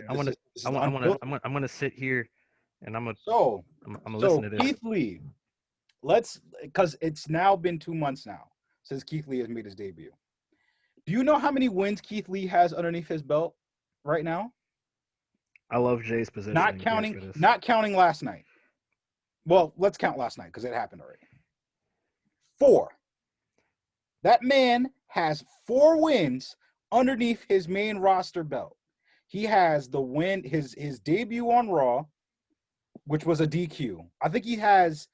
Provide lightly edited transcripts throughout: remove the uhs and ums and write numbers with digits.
I want to. This I is want. I want to. unfiltered. I'm gonna sit here, and I'm gonna. So, I'm gonna listen so to this. Keith Lee, because it's now been 2 months now since Keith Lee has made his debut. Do you know how many wins Keith Lee has underneath his belt right now? I love Jay's Not positioning here counting, for this. not counting last night. Well, let's count last night because it happened already. 4. That man has 4 wins underneath his main roster belt. He has the win, his debut on Raw, which was a DQ. I think he has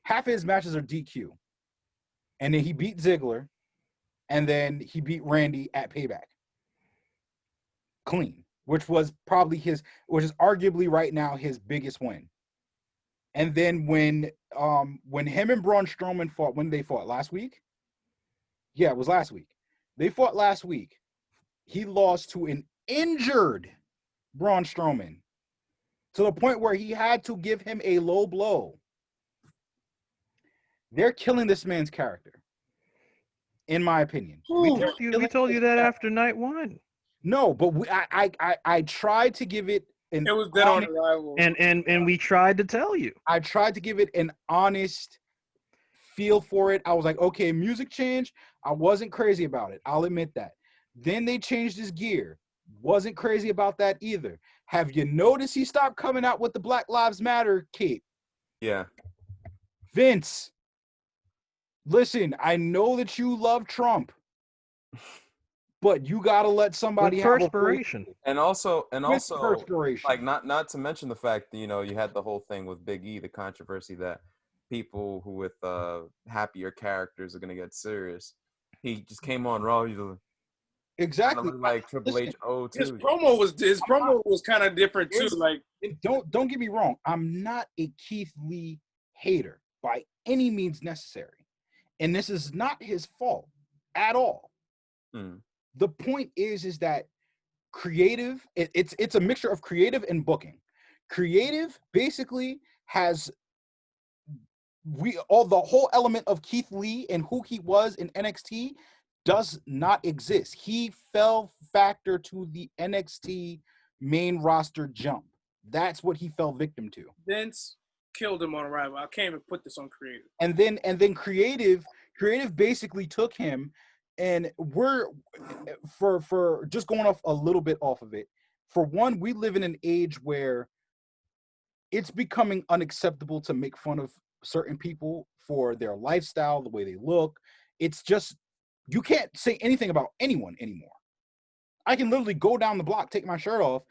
half his matches are DQ. And then he beat Ziggler, and then he beat Randy at Payback. Clean, which was probably which is arguably right now his biggest win. And then when him and Braun Strowman fought, when they fought last week, yeah, it was last week. They fought last week. He lost to an injured Braun Strowman to the point where he had to give him a low blow. They're killing this man's character, in my opinion. We told you that after night 1. No, but I tried to give it an. It was dead on arrival. And we tried to tell you. I tried to give it an honest feel for it. I was like, okay, music change. I wasn't crazy about it. I'll admit that. Then they changed his gear. Wasn't crazy about that either. Have you noticed he stopped coming out with the Black Lives Matter cape? Yeah. Vince, listen, I know that you love Trump, but you gotta let somebody With have perspiration. And also, perspiration. like not to mention the fact that you had the whole thing with Big E, the controversy that people who with happier characters are gonna get serious. He just came on Raw. He's exactly like Triple H. His promo was kind of different too. Like, don't get me wrong. I'm not a Keith Lee hater by any means necessary, and this is not his fault at all. The point is that creative. It's a mixture of creative and booking. Creative basically has the whole element of Keith Lee and who he was in NXT does not exist. He fell factor to the NXT main roster jump. That's what he fell victim to. Vince killed him on arrival. I can't even put this on creative. And then creative basically took him, and we're for just going off a little bit off of it. For one, we live in an age where it's becoming unacceptable to make fun of certain people for their lifestyle, the way they look. It's just, you can't say anything about anyone anymore. I can literally go down the block, take my shirt off.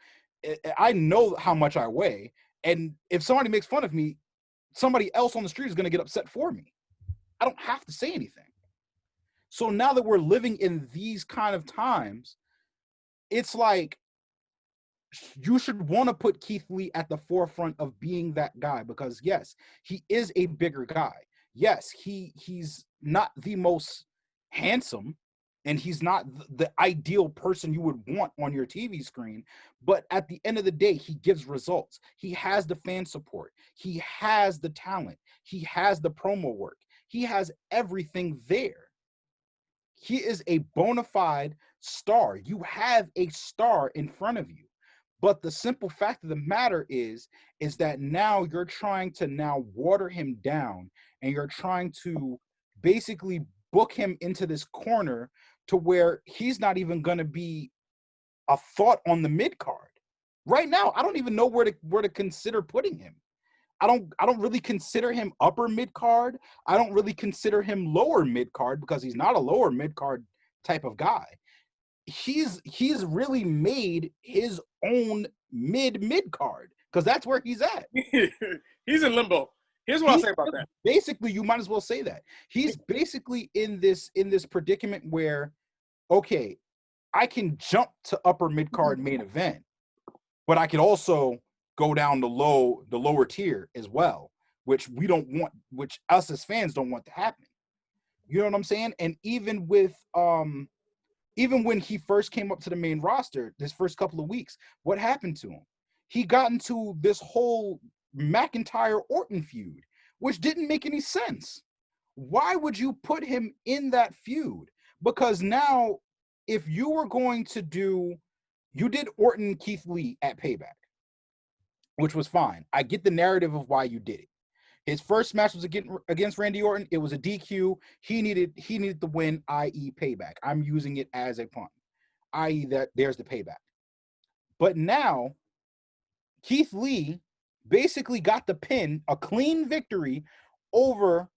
I know how much I weigh. And if somebody makes fun of me, somebody else on the street is going to get upset for me. I don't have to say anything. So now that we're living in these kind of times, it's like, you should want to put Keith Lee at the forefront of being that guy, because yes, he is a bigger guy. Yes, he's not the most handsome, and he's not the ideal person you would want on your TV screen. But at the end of the day, he gives results. He has the fan support. He has the talent. He has the promo work. He has everything there. He is a bona fide star. You have a star in front of you. But the simple fact of the matter is that now you're trying to now water him down, and you're trying to basically book him into this corner to where he's not even going to be a thought on the mid card. Right now, I don't even know where to consider putting him. I don't really consider him upper mid card. I don't really consider him lower mid card, because he's not a lower mid card type of guy. He's really made his own mid card, because that's where he's at. He's in limbo. Here's what I'll say about that. Basically, you might as well say that he's basically in this predicament where, okay, I can jump to upper mid card main event, but I could also go down the lower tier as well, which we don't want, which us as fans don't want to happen. You know what I'm saying? And even when he first came up to the main roster, this first couple of weeks, what happened to him? He got into this whole McIntyre-Orton feud, which didn't make any sense. Why would you put him in that feud? Because now, if you were going to do You did Orton Keith Lee at Payback, which was fine. I get the narrative of why you did it. His first match was against Randy Orton. It was a DQ. He needed the win, i.e. payback. I'm using it as a pun, i.e. that there's the payback. But now, Keith Lee basically got the pin, a clean victory over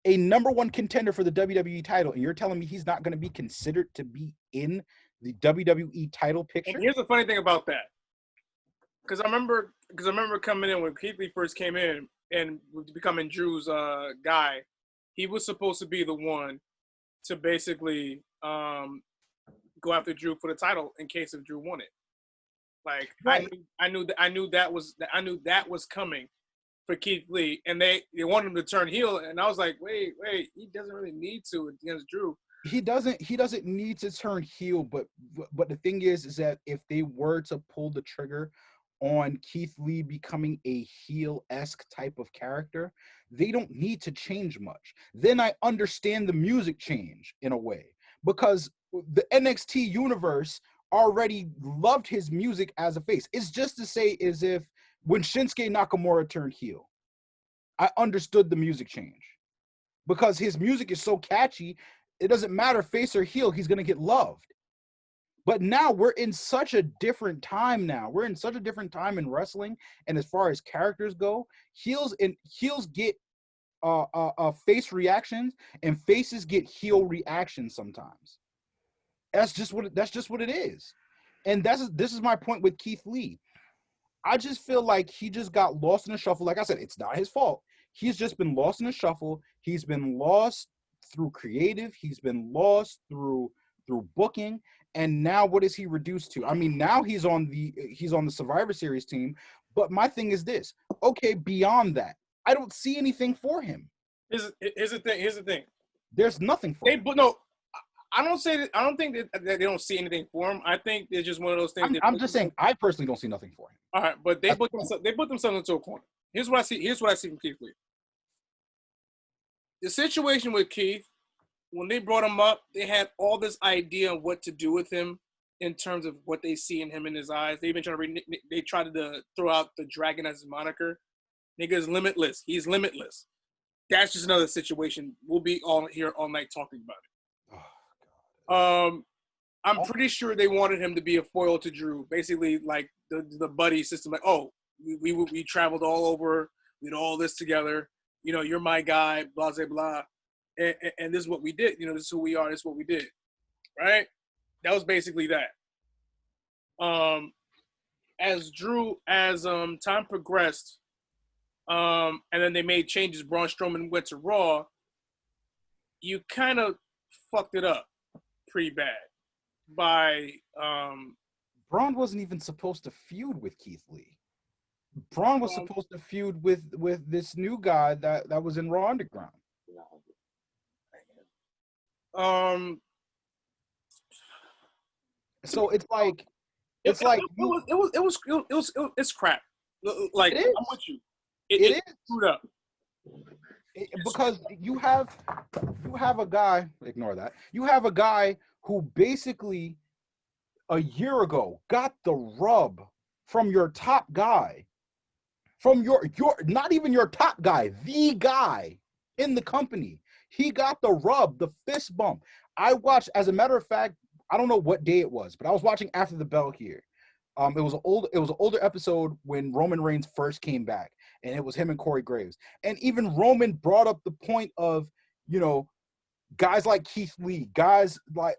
a number one contender for the WWE title. And you're telling me he's not going to be considered to be in the WWE title picture? And here's the funny thing about that. Because I remember coming in when Keith Lee first came in and becoming Drew's guy. He was supposed to be the one to basically go after Drew for the title in case if Drew won it. Like right. I knew that was coming for Keith Lee, and they wanted him to turn heel, and I was like, wait, he doesn't really need to against Drew. He doesn't need to turn heel, but the thing is that if they were to pull the trigger on Keith Lee becoming a heel-esque type of character, they don't need to change much. Then I understand the music change in a way, because the NXT universe already loved his music as a face. It's just to say as if when Shinsuke Nakamura turned heel, I understood the music change because his music is so catchy. It doesn't matter face or heel, he's going to get loved. But now we're in such a different time now. We're in such a different time in wrestling. And as far as characters go, heels get face reactions and faces get heel reactions sometimes. That's just what it is. And this is my point with Keith Lee. I just feel like he just got lost in the shuffle. Like I said, it's not his fault. He's just been lost in the shuffle. He's been lost through creative. He's been lost through booking. And now what is he reduced to? I mean, now he's on the Survivor Series team. But my thing is this. Okay, beyond that, I don't see anything for him. Here's the thing. There's nothing for him. But no, I don't think that they don't see anything for him. I think it's just one of those things. I'm just saying, I personally don't see nothing for him. All right, but they put themselves into a corner. Here's what I see from Keith Lee. The situation with Keith, when they brought him up, they had all this idea of what to do with him in terms of what they see in him in his eyes. They even tried to throw out the dragon as his moniker. Nigga's limitless. He's limitless. That's just another situation. We'll be all here all night talking about it. Oh, God. I'm pretty sure they wanted him to be a foil to Drew, basically like the buddy system. Like, oh, we traveled all over, we did all this together. You know, you're my guy, blah blah blah, and this is what we did. You know, this is who we are. This is what we did, right? That was basically that. As time progressed, and then they made changes. Braun Strowman went to Raw. You kind of fucked it up pretty bad by Braun wasn't even supposed to feud with Keith Lee. Braun was supposed to feud with this new guy that was in Raw Underground. So it's crap. Like, it is. I'm with you. It is screwed up. Because you have a guy. Ignore that. You have a guy who basically a year ago got the rub from your top guy, from your not even your top guy, the guy in the company. He got the rub, the fist bump. I watched, as a matter of fact, I don't know what day it was, but I was watching After the Bell here. It was an older episode when Roman Reigns first came back, and it was him and Corey Graves. And even Roman brought up the point of, you know, guys like Keith Lee, guys like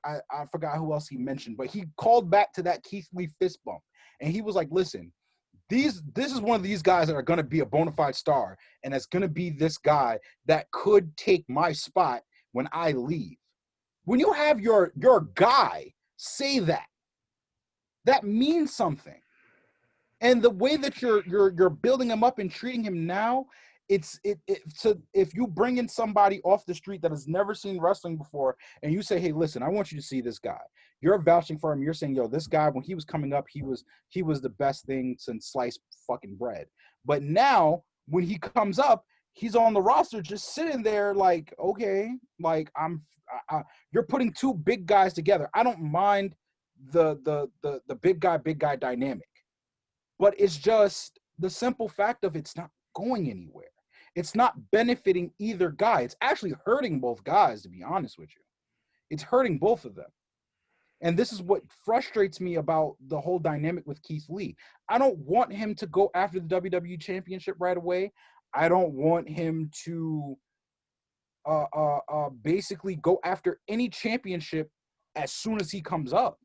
I forgot who else he mentioned, but he called back to that Keith Lee fist bump, and he was like, "Listen, this is one of these guys that are going to be a bona fide star, and it's going to be this guy that could take my spot when I leave." When you have your guy say that, that means something. And the way that you're building him up and treating him now, so if you bring in somebody off the street that has never seen wrestling before, and you say, "Hey, listen, I want you to see this guy," you're vouching for him. You're saying, "Yo, this guy, when he was coming up, he was the best thing since sliced fucking bread." But now when he comes up, he's on the roster just sitting there like, okay, like you're putting two big guys together. I don't mind the big guy dynamic. But it's just the simple fact of it's not going anywhere. It's not benefiting either guy. It's actually hurting both guys, to be honest with you. It's hurting both of them. And this is what frustrates me about the whole dynamic with Keith Lee. I don't want him to go after the WWE Championship right away. I don't want him to basically go after any championship as soon as he comes up.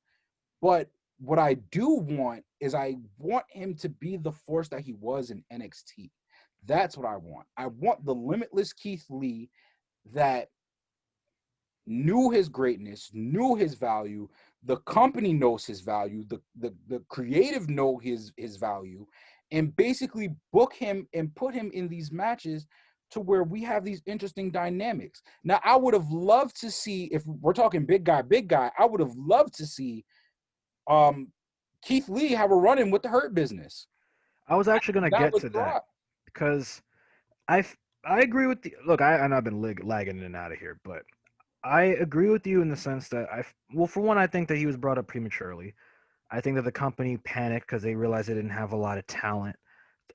But what I do want is I want him to be the force that he was in NXT. That's what I want. I want the limitless Keith Lee that knew his greatness, knew his value. The company knows his value. The creative know his value, and basically book him and put him in these matches to where we have these interesting dynamics. Now, I would have loved to see, if we're talking big guy, I would have loved to see Keith Lee have a run-in with the Hurt Business. I was actually going to get to that because I agree with the look. I've been lagging in and out of here, but I agree with you in the sense that for one, I think that he was brought up prematurely. I think that the company panicked because they realized they didn't have a lot of talent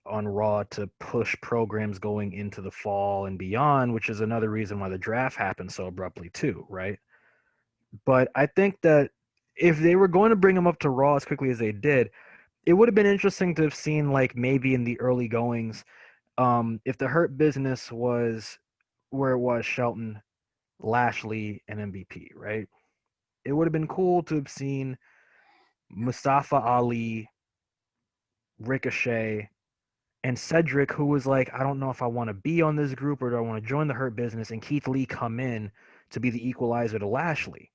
on Raw to push programs going into the fall and beyond, which is another reason why the draft happened so abruptly too, right? But I think that if they were going to bring him up to Raw as quickly as they did, it would have been interesting to have seen, like, maybe in the early goings, if the Hurt Business was where it was Shelton, Lashley, and MVP, right? It would have been cool to have seen Mustafa Ali, Ricochet, and Cedric, who was like, I don't know if I want to be on this group or do I want to join the Hurt Business, and Keith Lee come in to be the equalizer to Lashley,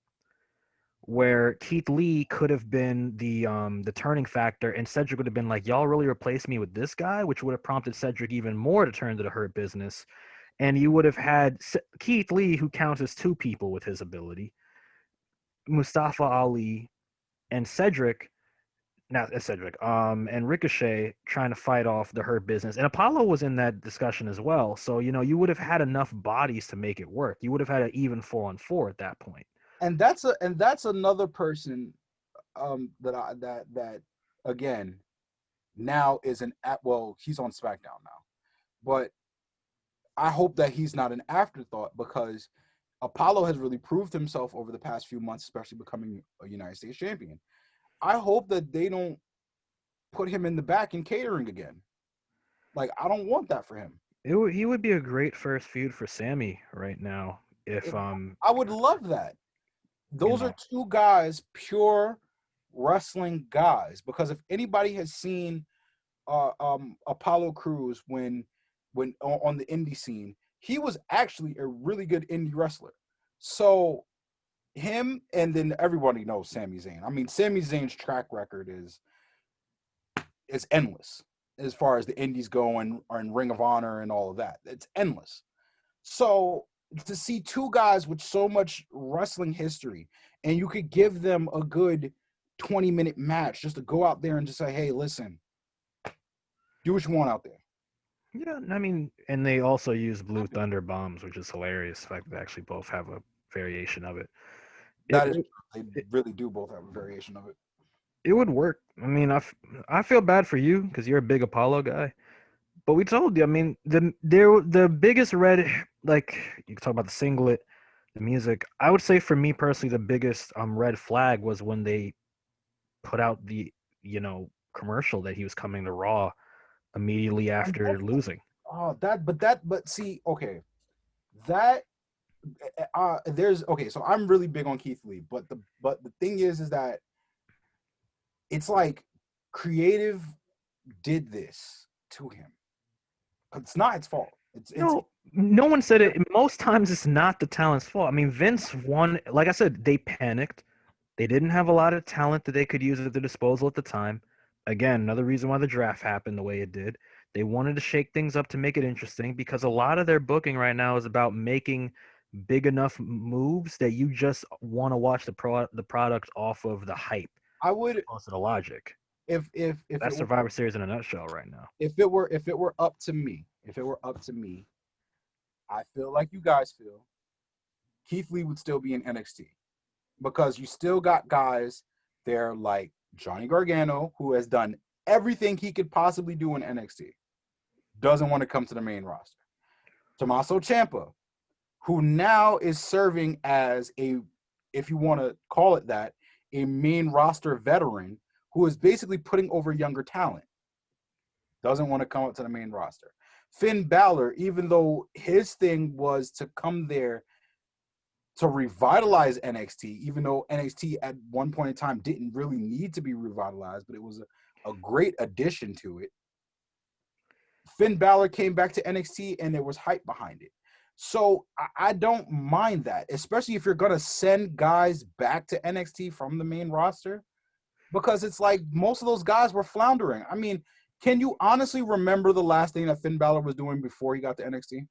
where Keith Lee could have been the turning factor, and Cedric would have been like, y'all really replaced me with this guy, which would have prompted Cedric even more to turn to the Hurt Business. And you would have had Keith Lee, who counts as two people with his ability, Mustafa Ali, and and Ricochet trying to fight off the Hurt Business. And Apollo was in that discussion as well. So, you would have had enough bodies to make it work. You would have had an even 4-on-4 at that point. And that's another person that again now is he's on SmackDown now. But I hope that he's not an afterthought, because Apollo has really proved himself over the past few months, especially becoming a United States champion. I hope that they don't put him in the back in catering again. Like, I don't want that for him. He would be a great first feud for Sammy right now. I would love that. Those are two guys, pure wrestling guys. Because if anybody has seen Apollo Crews when on the indie scene, he was actually a really good indie wrestler. So him, and then everybody knows Sami Zayn. I mean, Sami Zayn's track record is endless as far as the indies go and Ring of Honor and all of that. It's endless. So to see two guys with so much wrestling history, and you could give them a good 20-minute match just to go out there and just say, hey, listen, do what you want out there. Yeah, I mean, and they also use Blue Thunder bombs, which is hilarious. The fact that they actually both have a variation of it. They really do both have a variation of it. It would work. I mean, I feel bad for you because you're a big Apollo guy. But we told you, I mean, the biggest red, like, you can talk about the singlet, the music. I would say for me personally, the biggest red flag was when they put out the, commercial that he was coming to Raw immediately after losing. So I'm really big on Keith Lee, but the thing is that it's like creative did this to him. It's not its fault. No one said it. Most times it's not the talent's fault. I mean, Vince won. Like I said, they panicked. They didn't have a lot of talent that they could use at their disposal at the time. Again, another reason why the draft happened the way it did. They wanted to shake things up to make it interesting, because a lot of their booking right now is about making big enough moves that you just want to watch the product off of the hype. I would also the logic. If that's Survivor Series in a nutshell right now. If it were up to me, I feel like you guys feel, Keith Lee would still be in NXT, because you still got guys They're like Johnny Gargano, who has done everything he could possibly do in NXT, doesn't want to come to the main roster. Tommaso Ciampa, who now is serving as a, if you want to call it that, a main roster veteran who is basically putting over younger talent, doesn't want to come up to the main roster. Finn Balor, even though his thing was to come there to revitalize NXT, even though NXT at one point in time didn't really need to be revitalized, but it was a great addition to it. Finn Balor came back to NXT and there was hype behind it. So I don't mind that, especially if you're going to send guys back to NXT from the main roster, because it's like most of those guys were floundering. I mean, can you honestly remember the last thing that Finn Balor was doing before he got to NXT?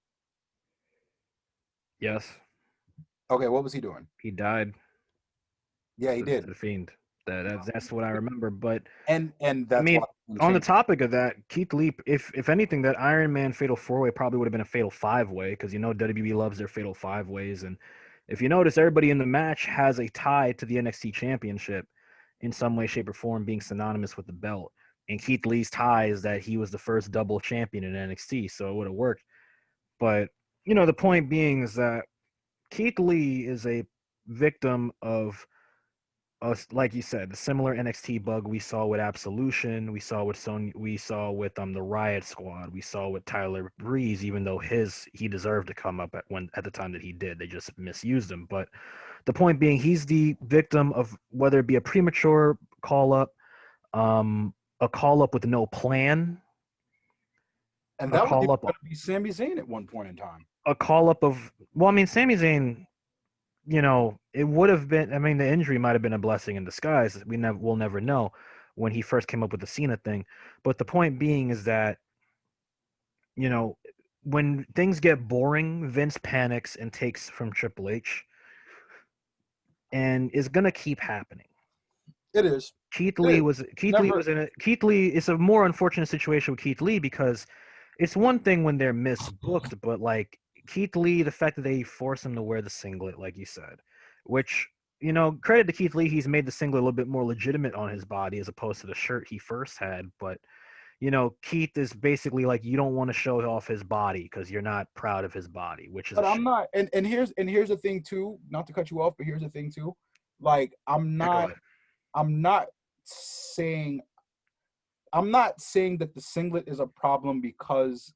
Yes. Okay, what was he doing? He died. Yeah, he did. The Fiend. That's what I remember. But and that's, I mean, on the topic of that, Keith Lee, if anything, that Iron Man Fatal 4-Way probably would have been a Fatal 5-Way, because you know WWE loves their Fatal 5-Ways. And if you notice, everybody in the match has a tie to the NXT Championship in some way, shape, or form, being synonymous with the belt. And Keith Lee's tie is that he was the first double champion in NXT, so it would have worked. But, you know, the point being is that Keith Lee is a victim of, like you said, the similar NXT bug we saw with Absolution, we saw with the Riot Squad, we saw with Tyler Breeze, even though he deserved to come up at the time that he did. They just misused him. But the point being, he's the victim of whether it be a premature call up, a call up with no plan, and that was going to be Sami Zayn at one point in time. A call up of, well, I mean, Sami Zayn, you know, it would have been, I mean, the injury might have been a blessing in disguise. We'll never know when he first came up with the Cena thing. But the point being is that, you know, when things get boring, Vince panics and takes from Triple H, and is going to keep happening. It is. Keith Lee Keith Lee is a more unfortunate situation with Keith Lee, because it's one thing when they're misbooked, but like Keith Lee, the fact that they force him to wear the singlet, like you said, which, you know, credit to Keith Lee, he's made the singlet a little bit more legitimate on his body as opposed to the shirt he first had. But, you know, Keith is basically like, you don't want to show off his body because you're not proud of his body, which is. But I'm not, and here's the thing too. Not to cut you off, but here's the thing too. Like, I'm not saying that the singlet is a problem because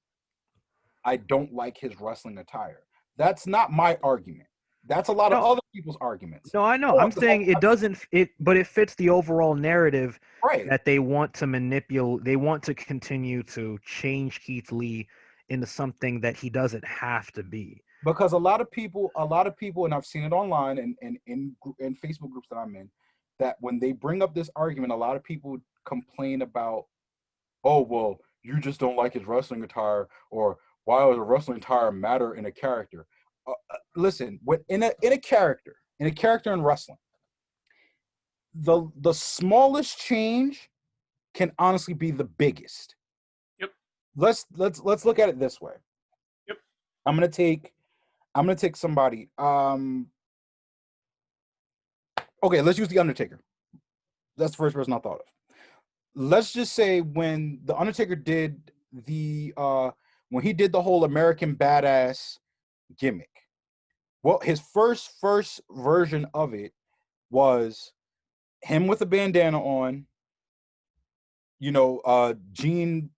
I don't like his wrestling attire. That's not my argument. That's a lot of other people's arguments. No, I know. I'm saying but it fits the overall narrative, right, that they want to manipulate. They want to continue to change Keith Lee into something that he doesn't have to be. Because a lot of people, and I've seen it online and in Facebook groups that I'm in, that when they bring up this argument, a lot of people complain about, oh, well, you just don't like his wrestling attire, or why does a wrestling attire matter in a character? Listen, in a character in wrestling, the smallest change can honestly be the biggest. Yep. Let's look at it this way. Yep. I'm gonna take somebody. Okay, let's use The Undertaker. That's the first person I thought of. Let's just say when The Undertaker did when he did the whole American Badass gimmick, well, his first version of it was him with a bandana on, you know, a jean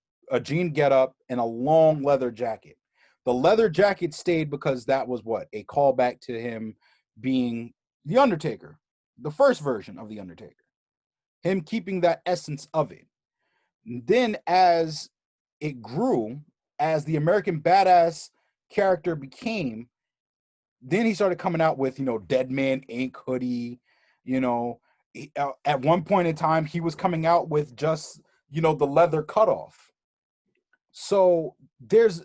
getup and a long leather jacket. The leather jacket stayed because that was a callback to him being The Undertaker, the first version of The Undertaker. Him keeping that essence of it. Then as it grew, as the American Badass character became, then he started coming out with, you know, Dead Man Inc. hoodie. You know, at one point in time, he was coming out with just, you know, the leather cutoff. So those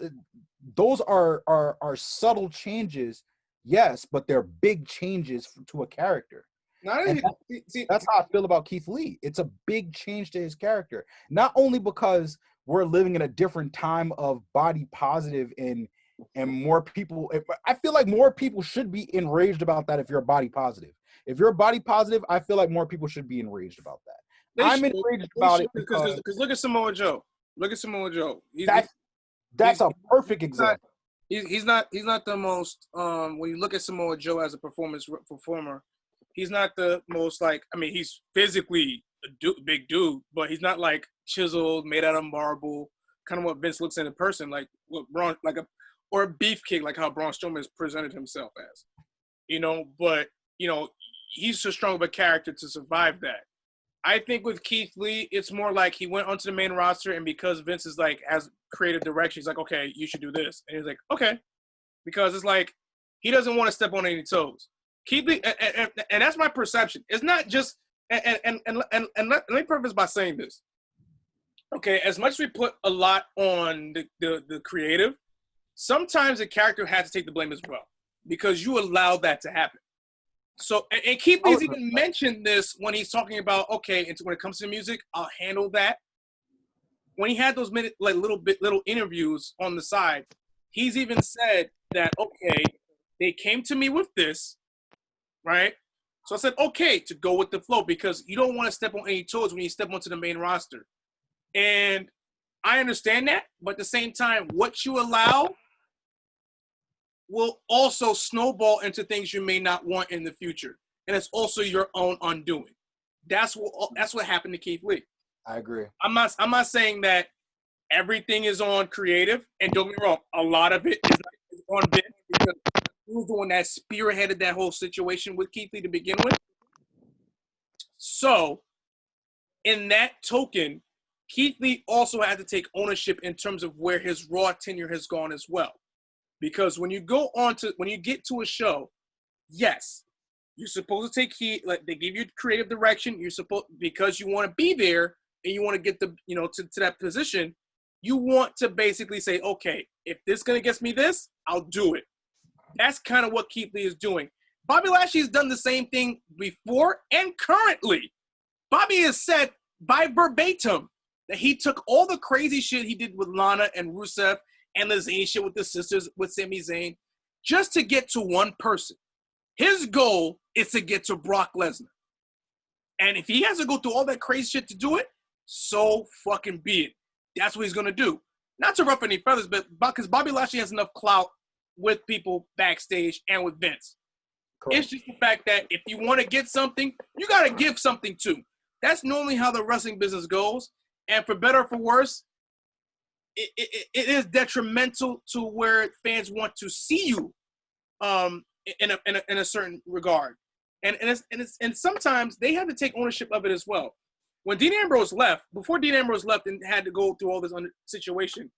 are subtle changes, yes, but they're big changes to a character. That's how I feel about Keith Lee. It's a big change to his character, not only because we're living in a different time of body positive and more people. I feel like more people should be enraged about that if you're body positive. If you're body positive, I feel like more people should be enraged about that. I'm enraged about it because look at Samoa Joe. Look at Samoa Joe. That's a perfect example. He's not the most when you look at Samoa Joe as a performer, he's not the most like, I mean, he's physically a big dude, but he's not like chiseled, made out of marble, kind of what Vince looks at in person, like what Braun, or a beefcake, like how Braun Strowman has presented himself as, but he's so strong of a character to survive that. I think with Keith Lee, it's more like he went onto the main roster, and because Vince is like has creative direction, he's like, okay, you should do this, and he's like, okay, because it's like he doesn't want to step on any toes. Keith Lee, and that's my perception. It's not just and let me preface by saying this. Okay, as much as we put a lot on the creative, sometimes the character has to take the blame as well because you allowed that to happen. So, and Keith Lee's even mentioned this when he's talking about, okay, and when it comes to music, I'll handle that. When he had those little interviews on the side, he's even said that, okay, they came to me with this, right? So I said, okay, to go with the flow because you don't want to step on any toes when you step onto the main roster. And I understand that, but at the same time, what you allow will also snowball into things you may not want in the future. And it's also your own undoing. That's what happened to Keith Lee. I agree. I'm not saying that everything is on creative, and don't get me wrong, a lot of it is on Vince because he was the one that spearheaded that whole situation with Keith Lee to begin with. So, in that token, Keith Lee also had to take ownership in terms of where his Raw tenure has gone as well. Because when you get to a show, yes, you're supposed to take heat. Like they give you creative direction. You're supposed because you want to be there and you want to get to that position. You want to basically say, okay, if this gonna get me this, I'll do it. That's kind of what Keith Lee is doing. Bobby Lashley has done the same thing before and currently. Bobby has said by verbatim that he took all the crazy shit he did with Lana and Rusev and the Zayn shit with the sisters, with Sami Zayn, just to get to one person. His goal is to get to Brock Lesnar. And if he has to go through all that crazy shit to do it, so fucking be it. That's what he's going to do. Not to ruffle any feathers, but because Bobby Lashley has enough clout with people backstage and with Vince. Correct. It's just the fact that if you want to get something, you got to give something too. That's normally how the wrestling business goes. And for better or for worse, it is detrimental to where fans want to see you in a certain regard. And sometimes they have to take ownership of it as well. When Dean Ambrose left, before Dean Ambrose left and had to go through all this situation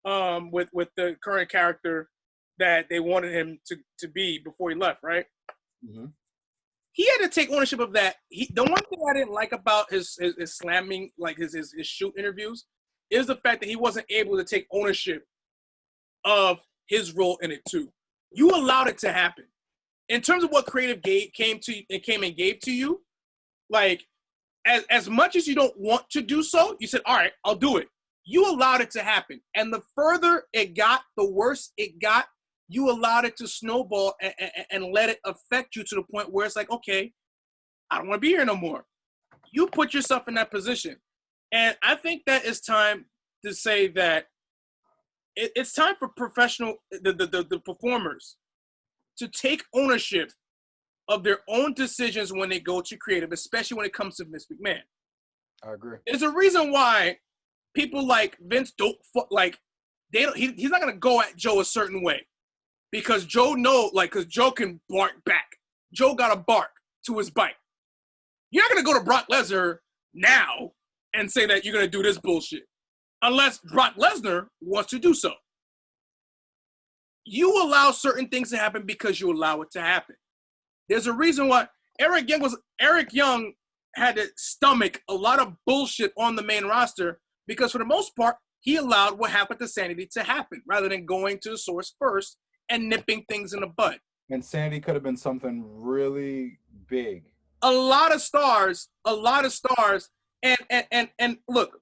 with the current character that they wanted him to be before he left, right? Mm-hmm. He had to take ownership of that. The one thing I didn't like about his slamming, like his shoot interviews, is the fact that he wasn't able to take ownership of his role in it too. You allowed it to happen. In terms of what creative came and gave to you, like as much as you don't want to do so, you said, all right, I'll do it. You allowed it to happen. And the further it got, the worse it got. You allowed it to snowball and let it affect you to the point where it's like, okay, I don't want to be here no more. You put yourself in that position. And I think that it's time to say that it's time for the performers to take ownership of their own decisions when they go to creative, especially when it comes to Vince McMahon. I agree. There's a reason why people like Vince he's not going to go at Joe a certain way because Joe because Joe can bark back. Joe got to bark to his bite. You're not going to go to Brock Lesnar now and say that you're going to do this bullshit unless Brock Lesnar wants to do so. You allow certain things to happen because you allow it to happen. There's a reason why Eric Young had to stomach a lot of bullshit on the main roster because for the most part, he allowed what happened to Sanity to happen rather than going to the source first and nipping things in the bud. And Sanity could have been something really big. A lot of stars. And look,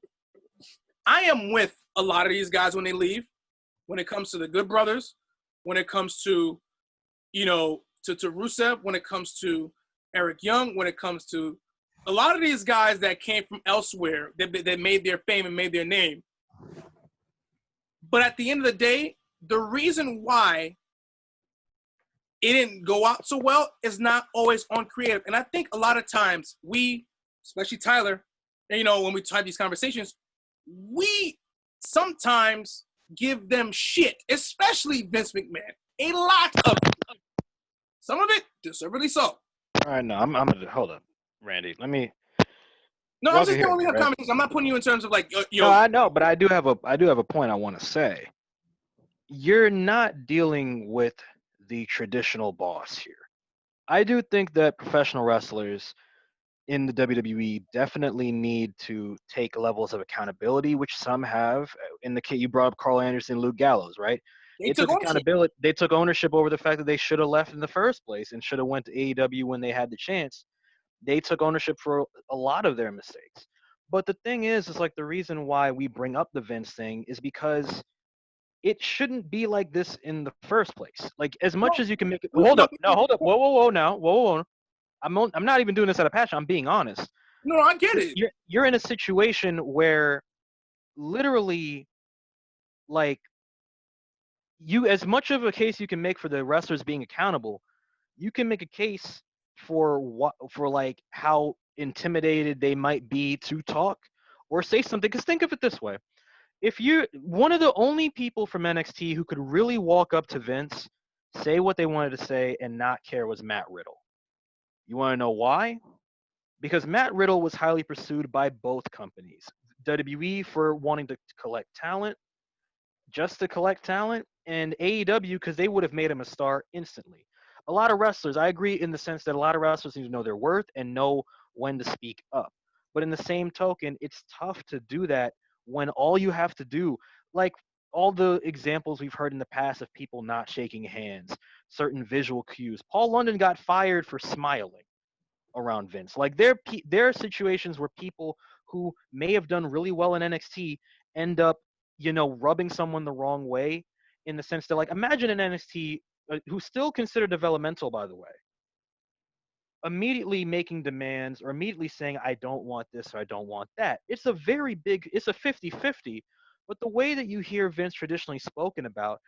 I am with a lot of these guys when they leave, when it comes to the Good Brothers, when it comes to, to Rusev, when it comes to Eric Young, when it comes to a lot of these guys that came from elsewhere, that made their fame and made their name. But at the end of the day, the reason why it didn't go out so well is not always on creative. And I think a lot of times we, especially Tyler, and when we have these conversations, we sometimes give them shit, especially Vince McMahon. A lot of it. Some of it deservedly so. All right, no, I'm gonna hold up, Randy. Let me. No, I'm just saying we have conversations. I'm not putting you in terms of like No, I know, but I do have a point I want to say. You're not dealing with the traditional boss here. I do think that professional wrestlers in the WWE definitely need to take levels of accountability, which some have. In the case you brought up, Carl Anderson, Luke Gallows, right? They took accountability. They took ownership over the fact that they should have left in the first place and should have went to AEW when they had the chance. They took ownership for a lot of their mistakes. But the thing is like the reason why we bring up the Vince thing is because it shouldn't be like this in the first place. Like as much as you can make it. Hold up, no, hold up, whoa, now, whoa. I'm not even doing this out of passion. I'm being honest. No, I get it. You're in a situation where literally, like, you as much of a case you can make for the wrestlers being accountable, you can make a case for like how intimidated they might be to talk or say something. Because think of it this way: if you one of the only people from NXT who could really walk up to Vince, say what they wanted to say, and not care was Matt Riddle. You want to know why? Because Matt Riddle was highly pursued by both companies. WWE for wanting to collect talent, just to collect talent, and AEW because they would have made him a star instantly. A lot of wrestlers, I agree in the sense that a lot of wrestlers need to know their worth and know when to speak up. But in the same token, it's tough to do that when all you have to do, like all the examples we've heard in the past of people not shaking hands, certain visual cues. Paul London got fired for smiling around Vince. Like there are situations where people who may have done really well in NXT end up, rubbing someone the wrong way in the sense that, like, imagine an NXT who's still considered developmental, by the way, immediately making demands or immediately saying, I don't want this or I don't want that. It's a 50-50, but the way that you hear Vince traditionally spoken about,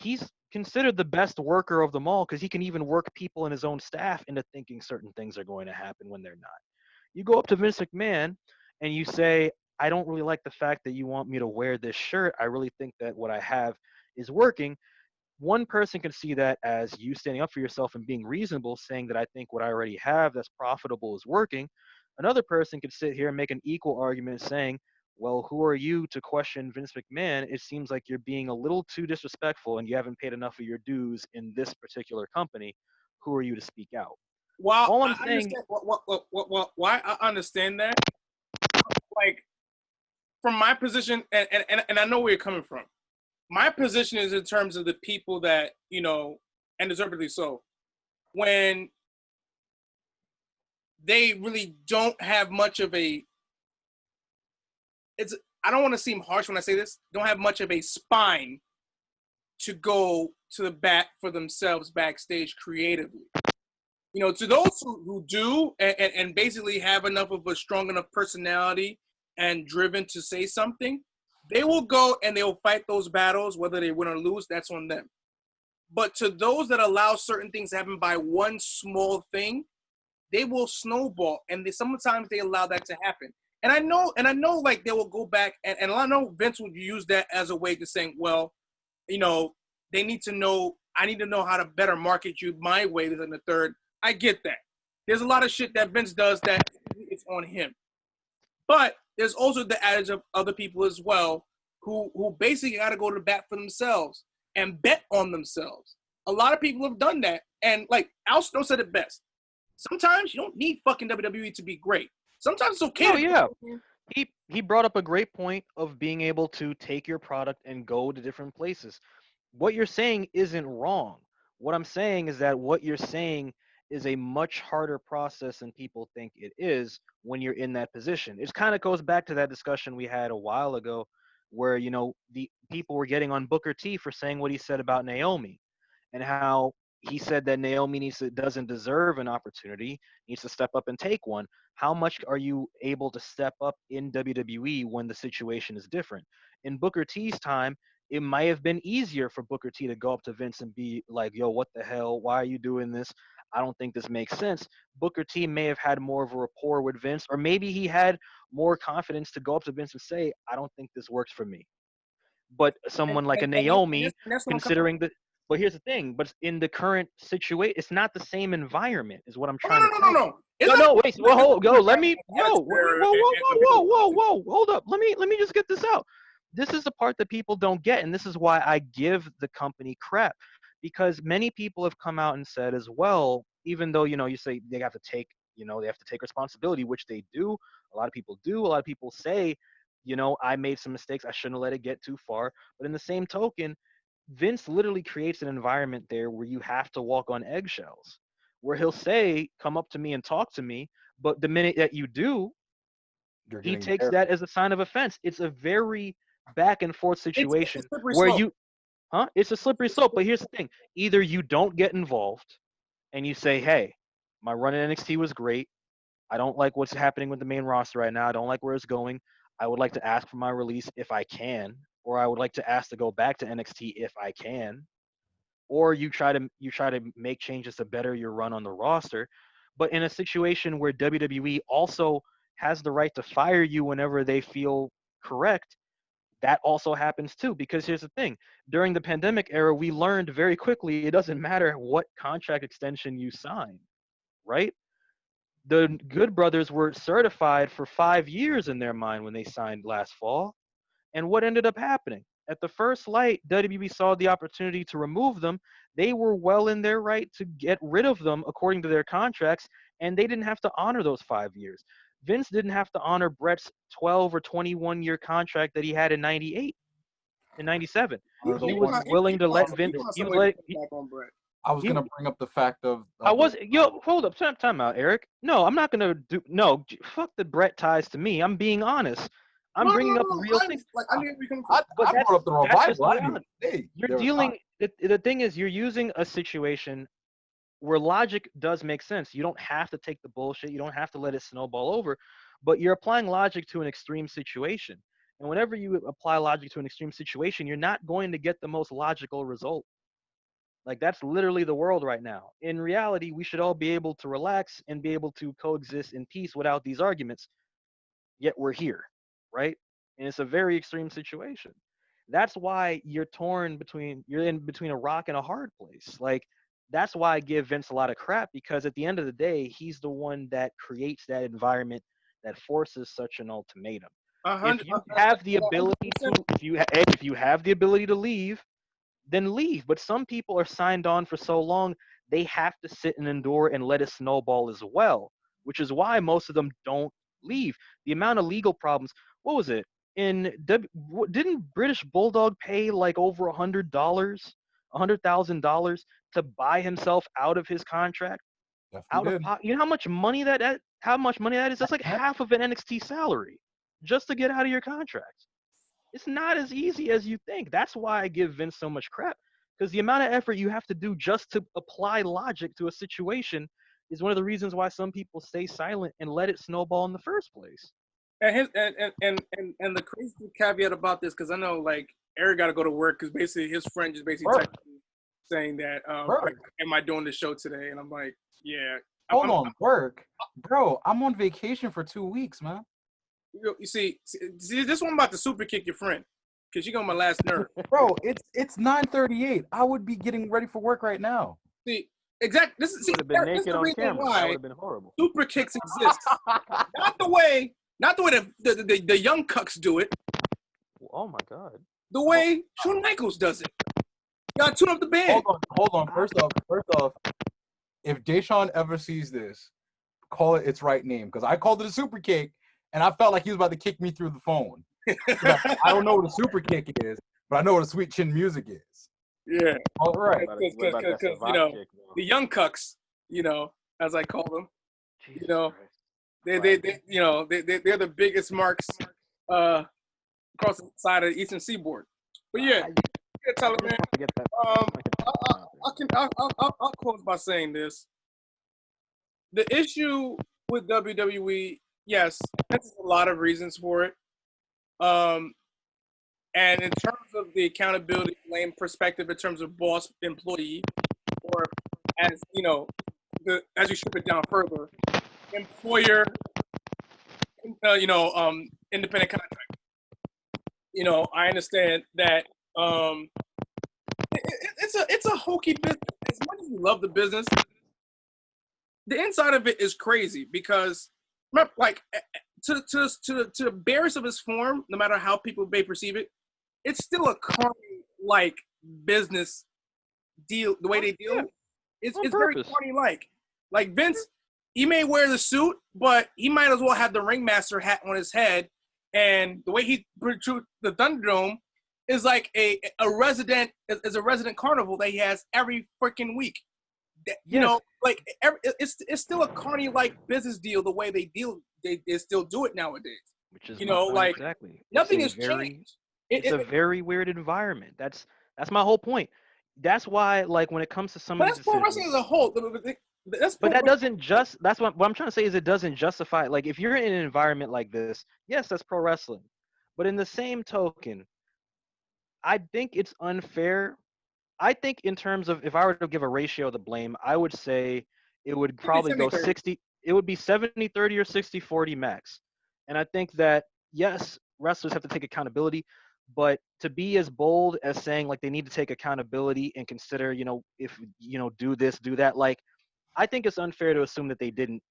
he's considered the best worker of them all because he can even work people in his own staff into thinking certain things are going to happen when they're not. You go up to Vince McMahon and you say, I don't really like the fact that you want me to wear this shirt. I really think that what I have is working. One person can see that as you standing up for yourself and being reasonable, saying that I think what I already have that's profitable is working. Another person could sit here and make an equal argument saying, well, who are you to question Vince McMahon? It seems like you're being a little too disrespectful and you haven't paid enough of your dues in this particular company. Who are you to speak out? While all I'm saying, why I understand that, like, from my position, and I know where you're coming from. My position is in terms of the people that, and deservedly so, when they really don't have much of a, I don't want to seem harsh when I say this, don't have much of a spine to go to the bat for themselves backstage creatively. To those who do and basically have enough of a strong enough personality and driven to say something, they will go and they will fight those battles, whether they win or lose, that's on them. But to those that allow certain things to happen by one small thing, they will snowball, and sometimes they allow that to happen. And I know, like, they will go back, and I know Vince would use that as a way to saying, well, they need to know, I need to know how to better market you my way, this and the third. I get that. There's a lot of shit that Vince does that it's on him. But there's also the adage of other people as well who basically got to go to bat for themselves and bet on themselves. A lot of people have done that. And, like, Al Snow said it best. Sometimes you don't need fucking WWE to be great. Sometimes it's okay. Oh, yeah. He brought up a great point of being able to take your product and go to different places. What you're saying isn't wrong. What I'm saying is that what you're saying is a much harder process than people think it is when you're in that position. It kind of goes back to that discussion we had a while ago where, the people were getting on Booker T for saying what he said about Naomi and how he said that Naomi doesn't deserve an opportunity, needs to step up and take one. How much are you able to step up in WWE when the situation is different? In Booker T's time, it might have been easier for Booker T to go up to Vince and be like, yo, what the hell? Why are you doing this? I don't think this makes sense. Booker T may have had more of a rapport with Vince, or maybe he had more confidence to go up to Vince and say, I don't think this works for me. But someone like a Naomi, that's what I'm considering the, but here's the thing, but in the current situation, it's not the same environment, is what I'm no, trying no, to no, say. no, no. No, wait, let me, whoa, hold up. Let me just get this out. This is the part that people don't get, and this is why I give the company crap, because many people have come out and said as well, even though, you say they have to take, they have to take responsibility, which they do. A lot of people do. A lot of people say, I made some mistakes. I shouldn't have let it get too far. But in the same token, Vince literally creates an environment there where you have to walk on eggshells, where he'll say, come up to me and talk to me. But the minute that you do, he takes that as a sign of offense. It's a very back and forth situation where it's a slippery slope. But here's the thing. Either you don't get involved and you say, hey, my run in NXT was great. I don't like what's happening with the main roster right now. I don't like where it's going. I would like to ask for my release if I can, or I would like to ask to go back to NXT if I can. Or you try to make changes to better your run on the roster. But in a situation where WWE also has the right to fire you whenever they feel correct, that also happens too. Because here's the thing. During the pandemic era, we learned very quickly it doesn't matter what contract extension you sign, right? The Good Brothers were certified for 5 years in their mind when they signed last fall. And what ended up happening? At the first light, WWE saw the opportunity to remove them. They were well in their right to get rid of them according to their contracts, and they didn't have to honor those 5 years. Vince didn't have to honor Brett's 12 or 21-year contract that he had in 98, in 97. He was willing to let Vince. He was letting. I was gonna bring up the fact of. Hold up, time out, Eric. No, I'm not gonna do. No, fuck the Brett ties to me. I'm being honest. I'm bringing up real things. I knew we come I brought up the revival. You're dealing. The thing is, you're using a situation where logic does make sense. You don't have to take the bullshit. You don't have to let it snowball over, but you're applying logic to an extreme situation. And whenever you apply logic to an extreme situation, you're not going to get the most logical result. Like, that's literally the world right now. In reality, we should all be able to relax and be able to coexist in peace without these arguments. Yet we're here, right? And it's a very extreme situation. That's why you're in between a rock and a hard place. Like, that's why I give Vince a lot of crap, because at the end of the day, he's the one that creates that environment that forces such an ultimatum. If you have the ability to, if you have the ability to leave, then leave. But some people are signed on for so long, they have to sit and endure and let it snowball as well, which is why most of them don't leave. The amount of legal problems, what was it? Didn't British Bulldog pay like over $100,000 to buy himself out of his contract? Out of pocket. You know how much money that is? That's like half of an NXT salary just to get out of your contract. It's not as easy as you think. That's why I give Vince so much crap, because the amount of effort you have to do just to apply logic to a situation is one of the reasons why some people stay silent and let it snowball in the first place. And the crazy caveat about this, because I know like Eric got to go to work, because basically his friend just basically texted me saying that am I doing the show today? And I'm like, yeah. Hold on, work, bro. I'm on vacation for 2 weeks, man. You see, this one about to super kick your friend, because you got my last nerve. Bro, it's 9:38. I would be getting ready for work right now. See, exactly. This is the reason why super kicks exist. Not the way the young cucks do it. Oh my God. The way Shawn Michaels does it. You gotta tune up the band. Hold on. First off, if Deshaun ever sees this, call it its right name, because I called it a super kick. And I felt like he was about to kick me through the phone. I don't know what a super kick is, but I know what a sweet chin music is. Yeah. All right. Because the young cucks, as I call them, they're the biggest marks across the side of the Eastern Seaboard. But yeah, tell them, man. I'll close by saying this. The issue with WWE, yes, there's a lot of reasons for it. And in terms of the accountability blame perspective, in terms of boss employee, or as you know, as you strip it down further, employer, independent contractor. I understand that it's a hokey business. As much as we love the business, the inside of it is crazy because, like, to the barest of its form, no matter how people may perceive it, it's still a carny-like business deal. The way they deal, it's very carny-like. Like Vince, he may wear the suit, but he might as well have the ringmaster hat on his head. And the way he protrudes the Thunderdome is like a resident carnival that he has every freaking week. It's still a carny-like business deal. The way they deal, they still do it nowadays. Which is exactly. Nothing has changed. It's a very weird environment. That's my whole point. That's why, like, when it comes to some of these decisions, pro wrestling as a whole. But that doesn't just. That's what I'm trying to say is it doesn't justify. Like, if you're in an environment like this, yes, that's pro wrestling. But in the same token, I think it's unfair. I think in terms of if I were to give a ratio of the blame, I would say it would probably go 60. It would be 70-30 or 60-40 max. And I think that yes, wrestlers have to take accountability, but to be as bold as saying like they need to take accountability and consider, if do this, do that, like I think it's unfair to assume that they didn't,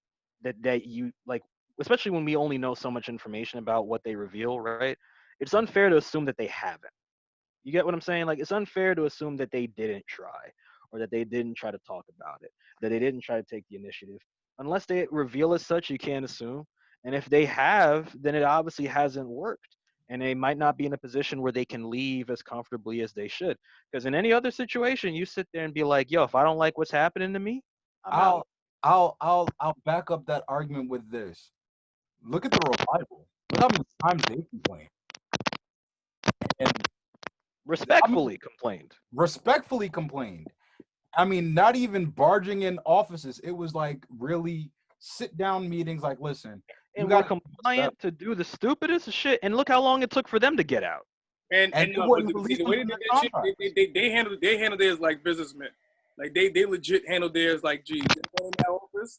that you like, especially when we only know so much information about what they reveal, right? It's unfair to assume that they haven't. You get what I'm saying? Like, it's unfair to assume that they didn't try or that they didn't try to talk about it, that they didn't try to take the initiative. Unless they reveal as such, you can't assume. And if they have, then it obviously hasn't worked. And they might not be in a position where they can leave as comfortably as they should. Because in any other situation, you sit there and be like, yo, if I don't like what's happening to me, I'm out. I'll back up that argument with this. Look at the revival. Look how many times they complain. And respectfully complained. Respectfully complained. I mean, not even barging in offices. It was like really sit down meetings. Like, listen, and we're compliant to do the stupidest shit. And look how long it took for them to get out. And the way they handled theirs like businessmen. Like they legit handled theirs like, geez,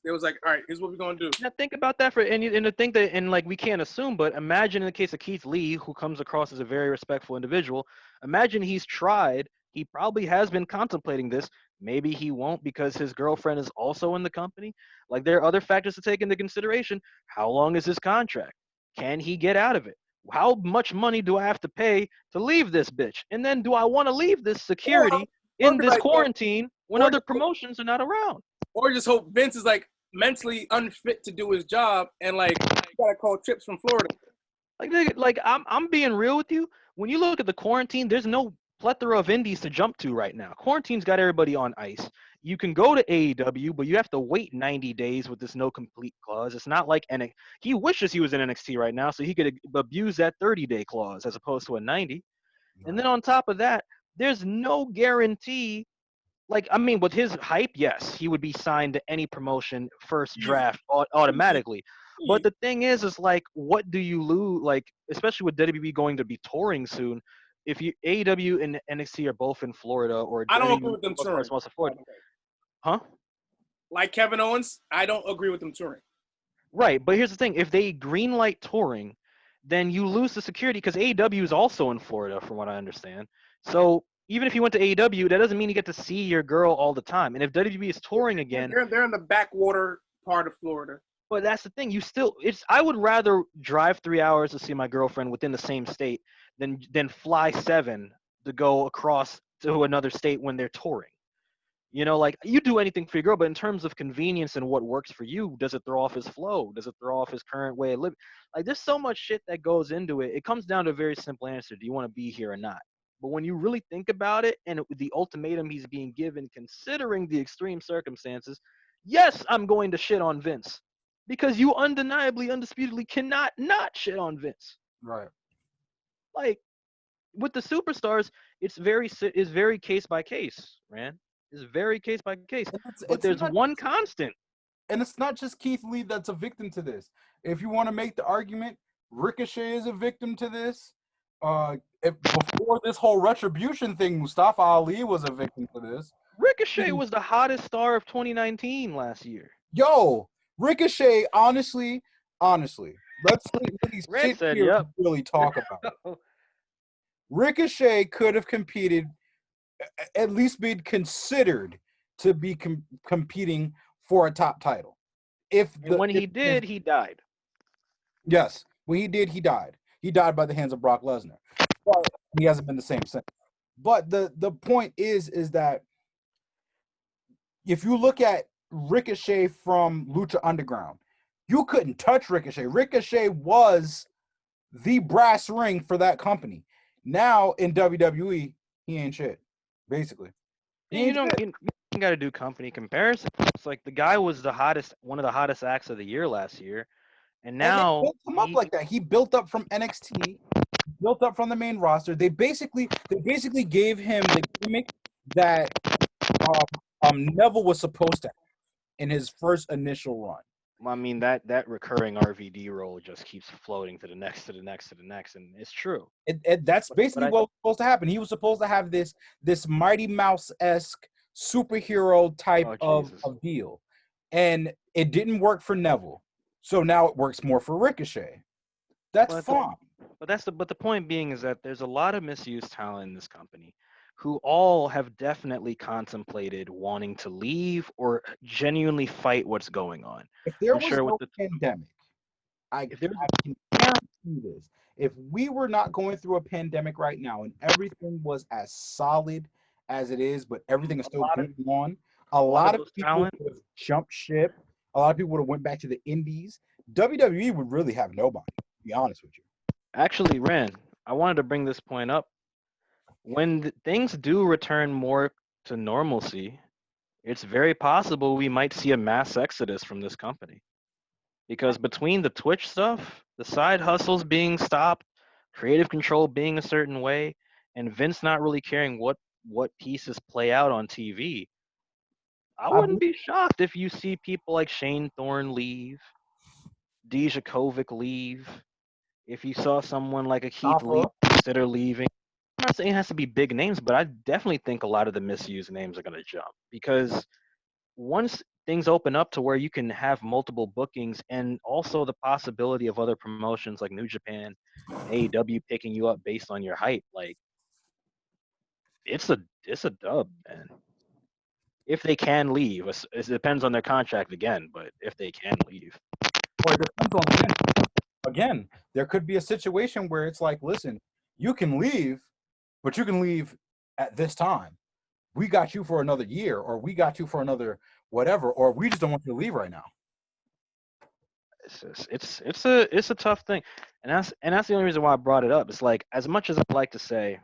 they was like, all right, here's what we're gonna do. Now think about that and to think that, and like we can't assume, but imagine in the case of Keith Lee, who comes across as a very respectful individual. Imagine he's tried. He probably has been contemplating this. Maybe he won't because his girlfriend is also in the company. Like there are other factors to take into consideration. How long is his contract? Can he get out of it? How much money do I have to pay to leave this bitch? And then do I want to leave this security in this quarantine when other promotions are not around? Or just hope Vince is like mentally unfit to do his job and like gotta call trips from Florida. Like I'm being real with you. When you look at the quarantine, there's no plethora of indies to jump to right now. Quarantine's got everybody on ice. You can go to AEW, but you have to wait 90 days with this no complete clause. It's not like he wishes he was in NXT right now so he could abuse that 30-day clause as opposed to a 90. Right. And then on top of that, there's no guarantee. Like, I mean, with his hype, yes, he would be signed to any promotion first draft automatically. But the thing is like, what do you lose? Like, especially with WWE going to be touring soon, if AEW and NXT are both in Florida, or I don't agree with them touring. Huh? Like Kevin Owens, I don't agree with them touring. Right, but here's the thing: if they greenlight touring, then you lose the security because AEW is also in Florida, from what I understand. So even if you went to AEW, that doesn't mean you get to see your girl all the time. And if WWE is touring again, they're in the backwater part of Florida. But that's the thing. I would rather drive 3 hours to see my girlfriend within the same state than fly 7 to go across to another state when they're touring. Like you do anything for your girl, but in terms of convenience and what works for you, does it throw off his flow? Does it throw off his current way of living? Like there's so much shit that goes into it. It comes down to a very simple answer. Do you want to be here or not? But when you really think about it and the ultimatum he's being given, considering the extreme circumstances, yes, I'm going to shit on Vince. Because you undeniably, undisputedly cannot not shit on Vince. Right. Like, with the superstars, it's very case by case, man. It's very case by case. But it's there's not one just, constant. and it's not just Keith Lee that's a victim to this. If you want to make the argument, Ricochet is a victim to this. Before this whole retribution thing, Mustafa Ali was a victim to this. Ricochet was the hottest star of 2019 last year. Yo, Ricochet, honestly, let's really Red sit said, here "Yep." and really talk about it. Ricochet could have competed, at least been considered to be competing for a top title. And when he did, he died. Yes, when he did, he died. He died by the hands of Brock Lesnar. But he hasn't been the same since. But the point is that if you look at Ricochet from Lucha Underground, you couldn't touch Ricochet. Ricochet was the brass ring for that company. Now in WWE, he ain't shit. Basically, You got to do company comparison. It's like the guy was one of the hottest acts of the year last year, and now built him up like that. He built up from NXT, built up from the main roster. They basically gave him the gimmick that Neville was supposed to have in his first initial run. I mean that recurring RVD role just keeps floating to the next, and it's true. That's basically what was supposed to happen. He was supposed to have this Mighty Mouse-esque superhero type of deal, and it didn't work for Neville. So now it works more for Ricochet. That's fine. But the point being is that there's a lot of misused talent in this company who all have definitely contemplated wanting to leave or genuinely fight what's going on. If there was no pandemic, I can guarantee this. If we were not going through a pandemic right now and everything was as solid as it is, but everything is still going on, a lot of people would have jumped ship. A lot of people would have went back to the indies. WWE would really have nobody, to be honest with you. Actually, Ren, I wanted to bring this point up. When things do return more to normalcy, it's very possible we might see a mass exodus from this company. Because between the Twitch stuff, the side hustles being stopped, creative control being a certain way, and Vince not really caring what pieces play out on TV, I wouldn't be shocked if you see people like Shane Thorne leave, Dijakovic leave, if you saw someone like a Keith Lee consider leaving. I'm not saying it has to be big names, but I definitely think a lot of the misused names are going to jump because once things open up to where you can have multiple bookings and also the possibility of other promotions like New Japan, AEW picking you up based on your height, like it's a dub, man. If they can leave, it depends on their contract again, but if they can leave. Or it depends on them. Again, there could be a situation where it's like, listen, you can leave, but you can leave at this time. We got you for another year, or we got you for another whatever, or we just don't want you to leave right now. It's a tough thing, and that's the only reason why I brought it up. It's like as much as I'd like to say,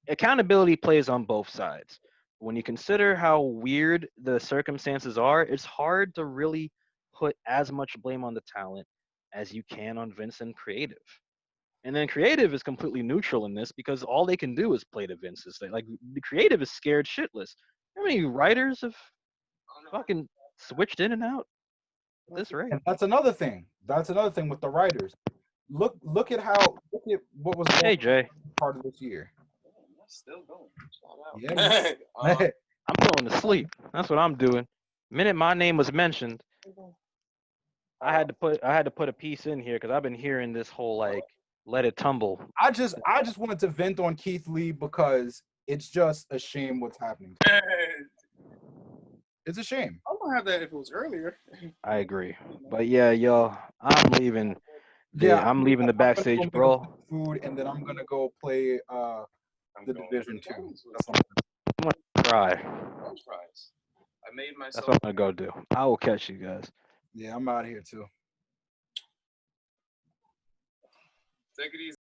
accountability plays on both sides. When you consider how weird the circumstances are, it's hard to really put as much blame on the talent as you can on Vince and creative. And then creative is completely neutral in this because all they can do is play to Vince's thing. Like the creative is scared shitless. How many writers have fucking switched in and out at this rate? And that's another thing. That's another thing with the writers. Look at what was Hey Jay, part of this year. Still going. Yeah, I'm going to sleep. That's what I'm doing. The minute my name was mentioned, I had to put a piece in here because I've been hearing this whole like let it tumble. I just wanted to vent on Keith Lee because it's just a shame what's happening. It's a shame. I would have that if it was earlier. I agree, but yeah, yo, I'm leaving. I'm leaving the backstage, bro. Food, and then I'm gonna go play the Division 2. I'm gonna try. I made myself. That's what I'm gonna go do. I will catch you guys. Yeah, I'm out of here too. Take it easy.